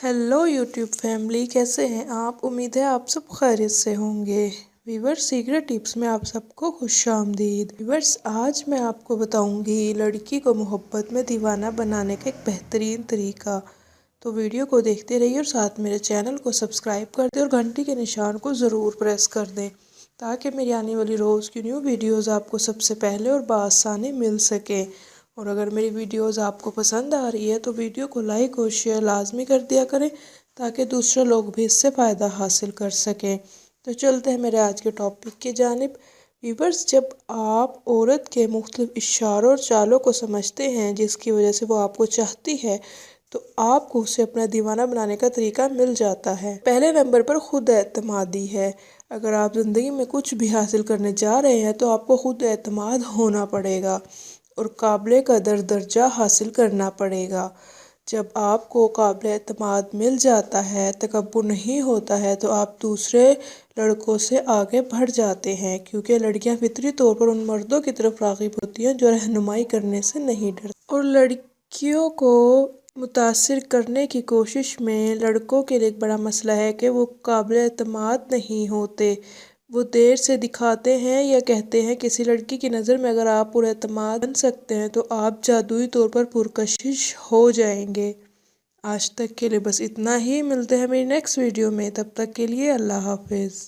Hello YouTube family, कैसे हैं आप। उम्मीद है आप सब खैरियत से होंगे। व्यूअर्स, सीक्रेट टिप्स में आप सबको खुशामदीद। व्यूअर्स, आज मैं आपको बताऊंगी लड़की को मोहब्बत में दीवाना बनाने का एक बेहतरीन तरीका। तो वीडियो को देखते रहिए और साथ मेरे चैनल को सब्सक्राइब कर दें और घंटी के निशान को ज़रूर प्रेस कर दें, ताकि मेरी आने वाली रोज़ की न्यू वीडियोज़ आपको सबसे पहले और बआसानी मिल सके। और अगर मेरी वीडियोस आपको पसंद आ रही है तो वीडियो को लाइक और शेयर लाजमी कर दिया करें, ताकि दूसरे लोग भी इससे फ़ायदा हासिल कर सकें। तो चलते हैं मेरे आज के टॉपिक की जानिब। व्यूअर्स, जब आप औरत के मुख्तलिफ इशारों और चालों को समझते हैं जिसकी वजह से वो आपको चाहती है, तो आपको उसे अपना दीवाना बनाने का तरीका मिल जाता है। पहले नंबर पर खुद एतमादी है। अगर आप ज़िंदगी में कुछ भी हासिल करने जा रहे हैं तो आपको खुद एतमाद होना पड़ेगा और काबिल कदर दर्जा हासिल करना पड़ेगा। जब आपको काबिल एतमाद मिल जाता है, तकब्बुर नहीं होता है, तो आप दूसरे लड़कों से आगे बढ़ जाते हैं, क्योंकि लड़कियां फितरी तौर पर उन मर्दों की तरफ राग़िब होती हैं जो रहनुमाई करने से नहीं डरते। और लड़कियों को मुतासिर करने की कोशिश में लड़कों के लिए एक बड़ा मसला है कि वो काबिल एतमाद नहीं होते। वो देर से दिखाते हैं या कहते हैं। किसी लड़की की नज़र में अगर आप पुरएतमाद बन सकते हैं तो आप जादुई तौर पर पुरकशिश हो जाएंगे। आज तक के लिए बस इतना ही। मिलते हैं मेरी नेक्स्ट वीडियो में, तब तक के लिए अल्लाह हाफिज़।